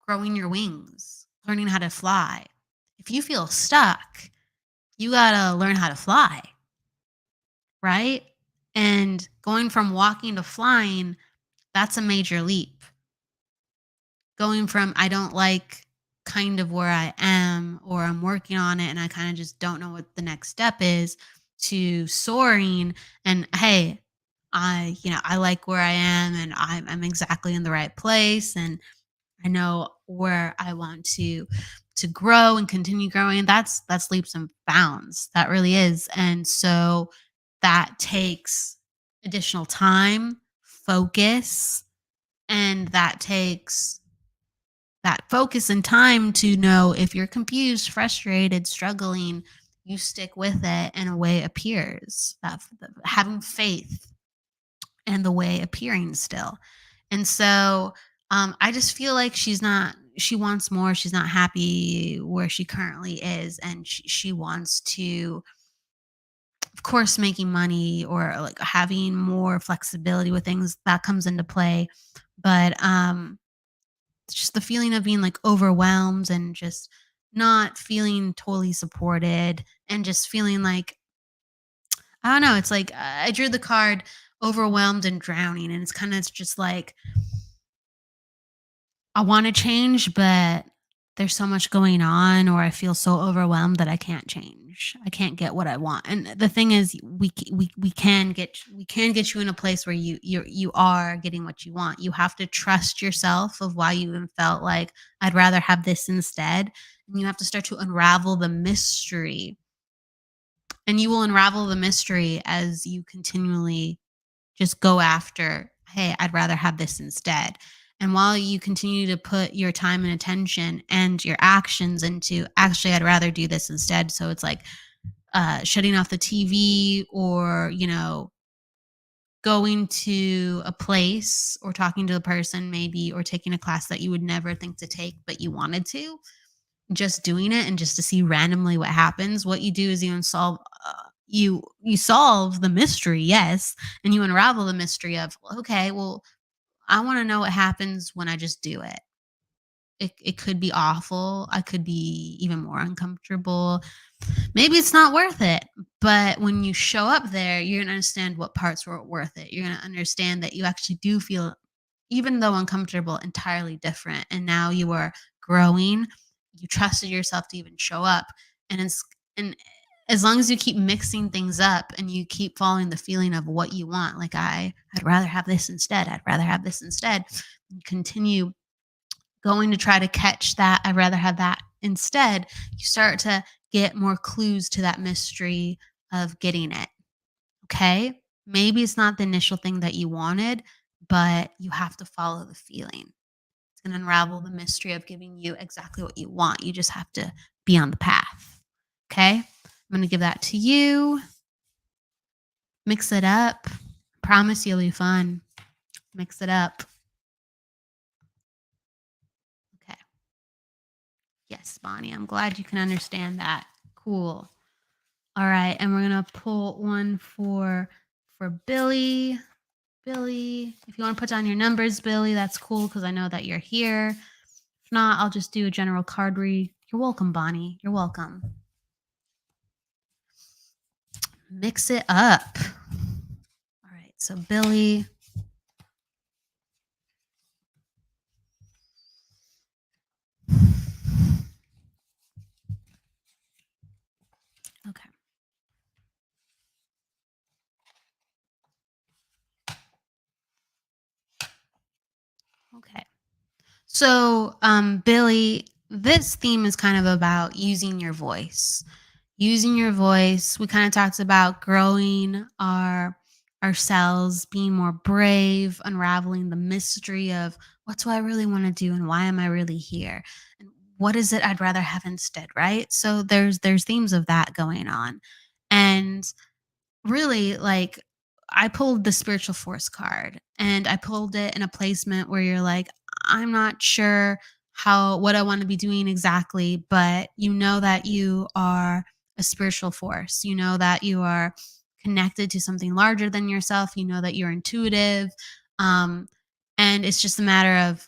growing your wings, learning how to fly. If you feel stuck, you got to learn how to fly, right? And going from walking to flying, that's a major leap. Going from I don't like kind of where I am or I'm working on it and I kind of just don't know what the next step is to soaring and hey, I like where I am and I'm exactly in the right place and I know where I want to grow and continue growing. That's leaps and bounds. That really is. And so that takes additional time, focus, and that takes that focus and time to know if you're confused, frustrated, struggling, you stick with it and a way appears. That having faith and the way appearing still. And so I just feel like she wants more. She's not happy where she currently is. And she wants to, of course, making money or like having more flexibility with things that comes into play. But it's just the feeling of being like overwhelmed and just not feeling totally supported and just feeling like I don't know. It's like I drew the card overwhelmed and drowning, and it's kind of just like I want to change, but there's so much going on, or I feel so overwhelmed that I can't change. I can't get what I want. And the thing is, we can get you in a place where you are getting what you want. You have to trust yourself of why you even felt like I'd rather have this instead. And you have to start to unravel the mystery. And you will unravel the mystery as you continually just go after, hey, I'd rather have this instead. And while you continue to put your time and attention and your actions into, actually, I'd rather do this instead. So it's like shutting off the TV, or, going to a place or talking to a person maybe, or taking a class that you would never think to take, but you wanted to, just doing it and just to see randomly what happens. What you do is you unsolve you solve the mystery, yes, and you unravel the mystery of, okay, well, I want to know what happens when I just do it. It could be awful. I could be even more uncomfortable. Maybe it's not worth it. But when you show up there, you're going to understand what parts were worth it. You're going to understand that you actually do feel, even though uncomfortable, entirely different. And now you are growing. You trusted yourself to even show up. And as long as you keep mixing things up and you keep following the feeling of what you want, like I'd rather have this instead. I'd rather have this instead. And continue going to try to catch that. I'd rather have that instead. You start to get more clues to that mystery of getting it. Okay. Maybe it's not the initial thing that you wanted, but you have to follow the feeling. It's going to unravel the mystery of giving you exactly what you want. You just have to be on the path. Okay. I'm going to give that to you. Mix it up. Promise you'll be fun. Mix it up. Okay. Yes, Bonnie, I'm glad you can understand that. Cool. All right, and we're gonna pull one for Billy. Billy, if you want to put down your numbers, Billy, that's cool because I know that you're here. If not, I'll just do a general card read. You're welcome, Bonnie. You're welcome. Mix it up. All right, so Billy. Okay. Okay. So, Billy, this theme is kind of about using your voice. Using your voice. We kind of talked about growing ourselves, being more brave, unraveling the mystery of what do I really want to do and why am I really here? And what is it I'd rather have instead, right? So there's themes of that going on. And really, like, I pulled the spiritual force card, and I pulled it in a placement where you're like, I'm not sure what I want to be doing exactly, but you know that you are a spiritual force. You know that you are connected to something larger than yourself. You know that you're intuitive. Um, and it's just a matter of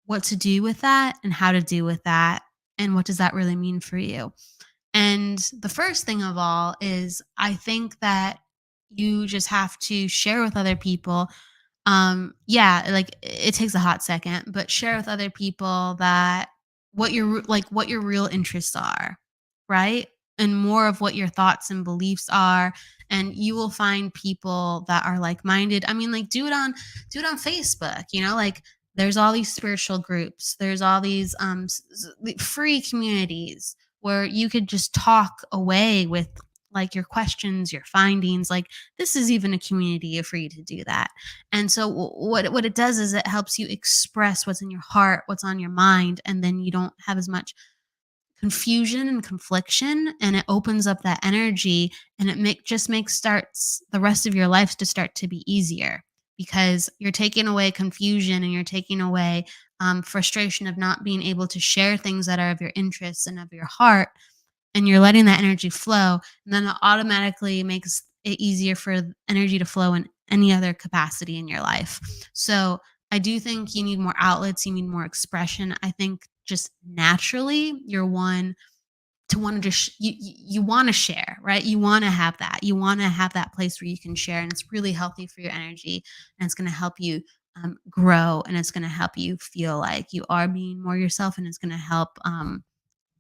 what to do with that and how to do with that, and what does that really mean for you. And the first thing of all is, I think that you just have to share with other people. Yeah, like it takes a hot second, but share with other people that what your real interests are, right? And more of what your thoughts and beliefs are, and you will find people that are like-minded. I mean, like, do it on Facebook, like there's all these spiritual groups, there's all these free communities where you could just talk away with like your questions, your findings. Like, this is even a community for you to do that. And so what it does is it helps you express what's in your heart, what's on your mind, and then you don't have as much confusion and confliction, and it opens up that energy, and it just makes starts the rest of your life to start to be easier, because you're taking away confusion and you're taking away frustration of not being able to share things that are of your interests and of your heart, and you're letting that energy flow, and then it automatically makes it easier for energy to flow in any other capacity in your life. So I do think you need more outlets, you need more expression. I think just naturally you're one to want to just you want to share, right? You want to have that. You want to have that place where you can share, and it's really healthy for your energy, and it's going to help you grow, and it's going to help you feel like you are being more yourself, and it's going to help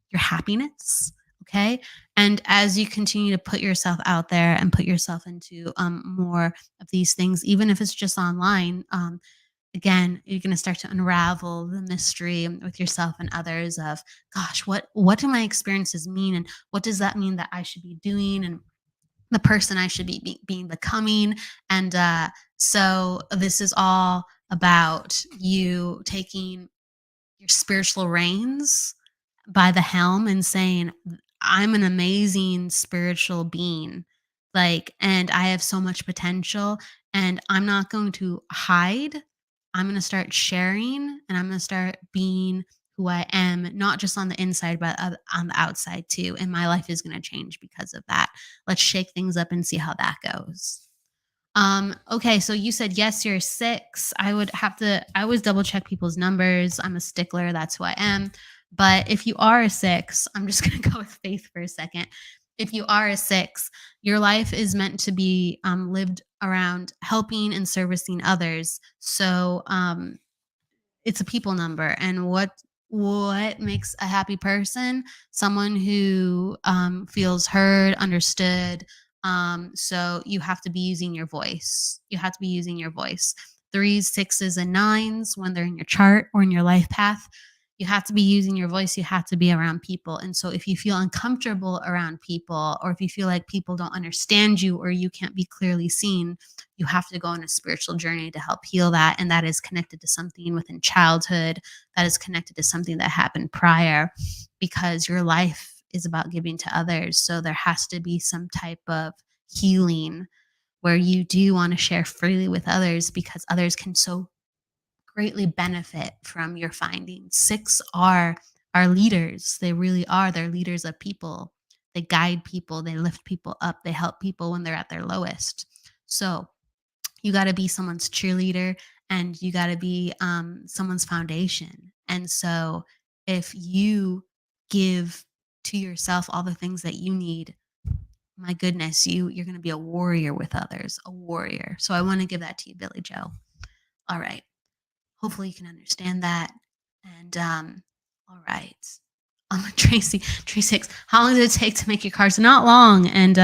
your happiness. Okay. And as you continue to put yourself out there and put yourself into more of these things, even if it's just online, again, you're going to start to unravel the mystery with yourself and others of, gosh, what do my experiences mean? And what does that mean that I should be doing? And the person I should being becoming. And so this is all about you taking your spiritual reins by the helm and saying, I'm an amazing spiritual being. Like, and I have so much potential, and I'm not going to hide. I'm going to start sharing, and I'm going to start being who I am, not just on the inside, but on the outside too. And my life is going to change because of that. Let's shake things up and see how that goes. Okay, so you said yes, you're 6. I always double check people's numbers. I'm a stickler, that's who I am. But if you are a 6, I'm just gonna go with faith for a second. If you are a 6, your life is meant to be lived around helping and servicing others. So it's a people number. And what makes a happy person? Someone who feels heard, understood. So you have to be using your voice. You have to be using your voice. 3s, 6s, and 9s, when they're in your chart or in your life path, you have to be using your voice. You have to be around people. And so if you feel uncomfortable around people, or if you feel like people don't understand you, or you can't be clearly seen, you have to go on a spiritual journey to help heal that. And that is connected to something within childhood, that is connected to something that happened prior, because your life is about giving to others. So there has to be some type of healing where you do want to share freely with others, because others can so greatly benefit from your findings. 6 are leaders. They really are. They're leaders of people. They guide people, they lift people up, they help people when they're at their lowest. So you got to be someone's cheerleader, and you got to be someone's foundation. And so if you give to yourself all the things that you need, my goodness, you're going to be a warrior with others, a warrior. So I want to give that to you, Billy Joe. All right. Hopefully you can understand that. And all right. Tracy Hicks, how long did it take to make your cards? Not long, and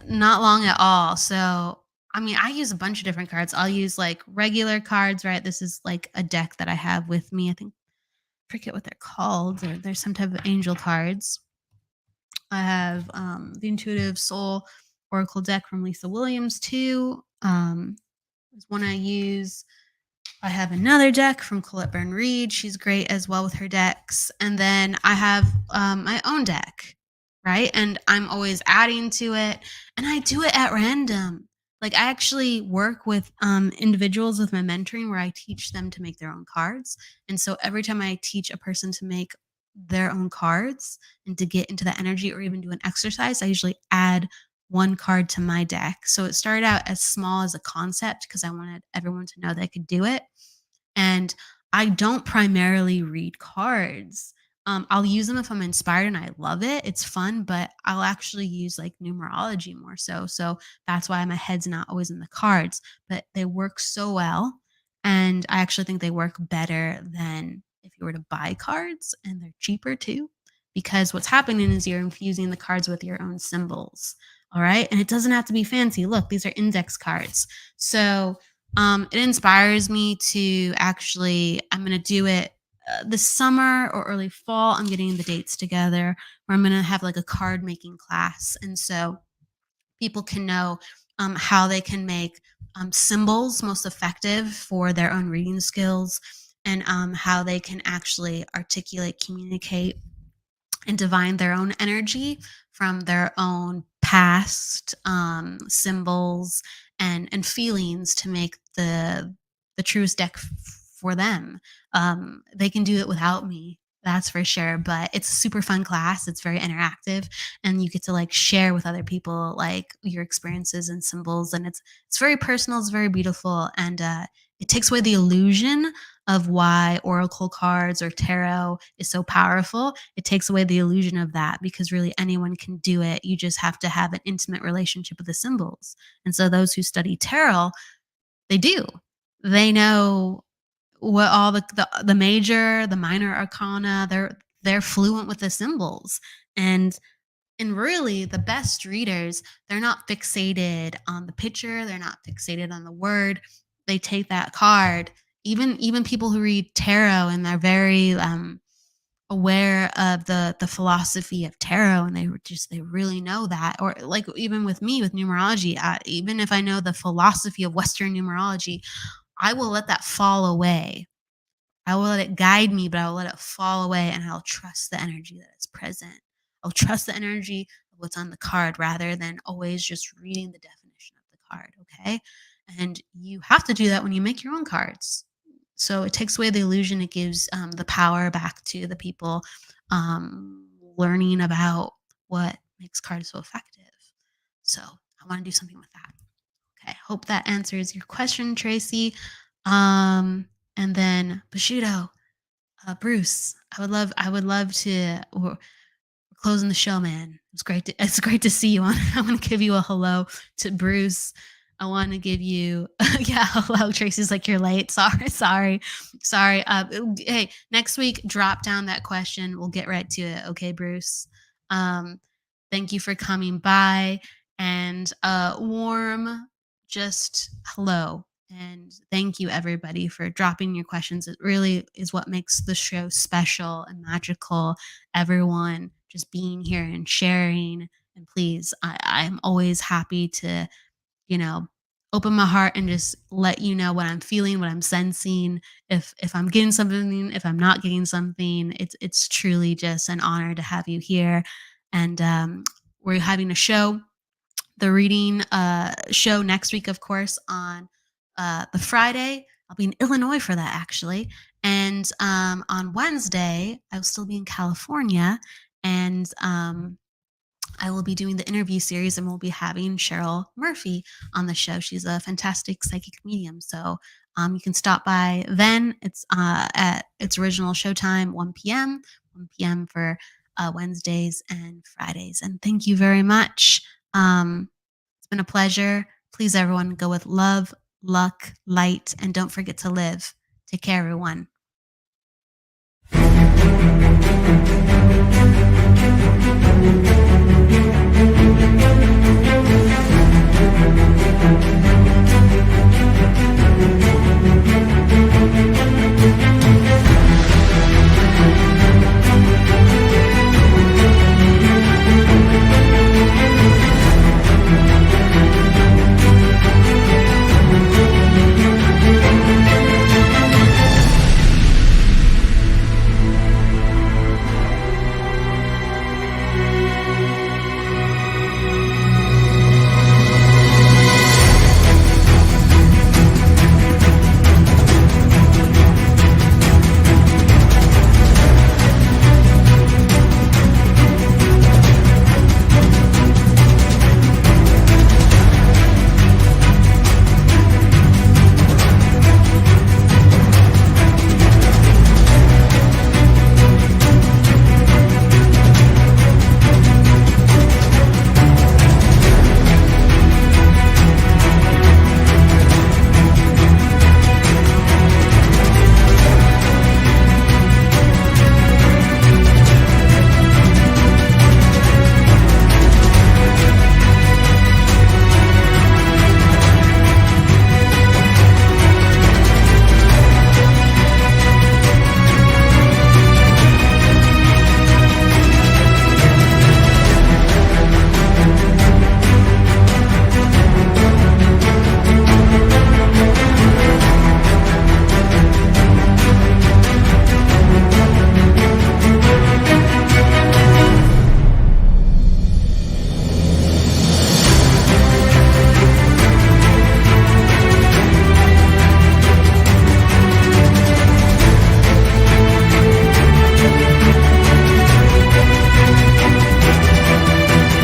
not long at all. So I mean, I use a bunch of different cards. I'll use like regular cards, right? This is like a deck that I have with me. I think I forget what they're called. There's some type of angel cards. I have the Intuitive Soul Oracle deck from Lisa Williams too. Is one I use. I have another deck from Colette Byrne Reed. She's great as well with her decks. And then I have my own deck, right? And I'm always adding to it. And I do it at random. Like, I actually work with individuals with my mentoring, where I teach them to make their own cards. And so every time I teach a person to make their own cards and to get into that energy, or even do an exercise, I usually add one card to my deck. So it started out as small as a concept, because I wanted everyone to know they could do it. And I don't primarily read cards. I'll use them if I'm inspired and I love it. It's fun, but I'll actually use like numerology more so. So that's why my head's not always in the cards, but they work so well. And I actually think they work better than if you were to buy cards, and they're cheaper too, because what's happening is you're infusing the cards with your own symbols. All right. And it doesn't have to be fancy. Look, these are index cards. So it inspires me to actually, I'm going to do it this summer or early fall. I'm getting the dates together where I'm going to have like a card making class. And so people can know how they can make symbols most effective for their own reading skills, and how they can actually articulate, communicate, and divine their own energy from their own past symbols and feelings, to make the truest deck for them. They can do it without me. That's for sure, but it's a super fun class. It's very interactive, and you get to like share with other people like your experiences and symbols, and it's very personal. It's very beautiful, and it takes away the illusion of why oracle cards or tarot is so powerful. It takes away the illusion of that because really anyone can do it. You just have to have an intimate relationship with the symbols, and so those who study tarot, they do. They know what all the major, the minor arcana, they're fluent with the symbols. And and really the best readers, they're not fixated on the picture, they're not fixated on the word. They take that card. Even people who read tarot and they're very aware of the philosophy of tarot, and they really know that, or like even with me with numerology, even if I know the philosophy of western numerology, I will let that fall away. I will let it guide me, but I will let it fall away, and I'll trust the energy that is present. I'll trust the energy of what's on the card rather than always just reading the definition of the card. Okay. And you have to do that when you make your own cards. So it takes away the illusion. It gives the power back to the people learning about what makes cards so effective. So I want to do something with that. Okay, hope that answers your question, Tracy. And then Bushido, Bruce, I would love to. We're closing the show, man. It's great to see you on. I want to give you a hello to Bruce. I want to give you, yeah, hello. Tracy's like, you're late. Sorry. Hey, next week, drop down that question. We'll get right to it. Okay, Bruce. Um, thank you for coming by, and warm, just hello. And thank you, everybody, for dropping your questions. It really is what makes the show special and magical. Everyone just being here and sharing. And please, I'm always happy to, you know, open my heart and just let you know what I'm feeling, what I'm sensing. If I'm getting something, if I'm not getting something, it's truly just an honor to have you here. And we're having a show, the reading show next week, of course, on the Friday. I'll be in Illinois for that, actually. And on Wednesday, I'll still be in California. And I will be doing the interview series, and we'll be having Cheryl Murphy on the show. She's a fantastic psychic medium. So you can stop by then. It's at its original showtime, 1 p.m. for Wednesdays and Fridays. And thank you very much. It's been a pleasure. Please, everyone, go with love, luck, light, and don't forget to live. Take care, everyone.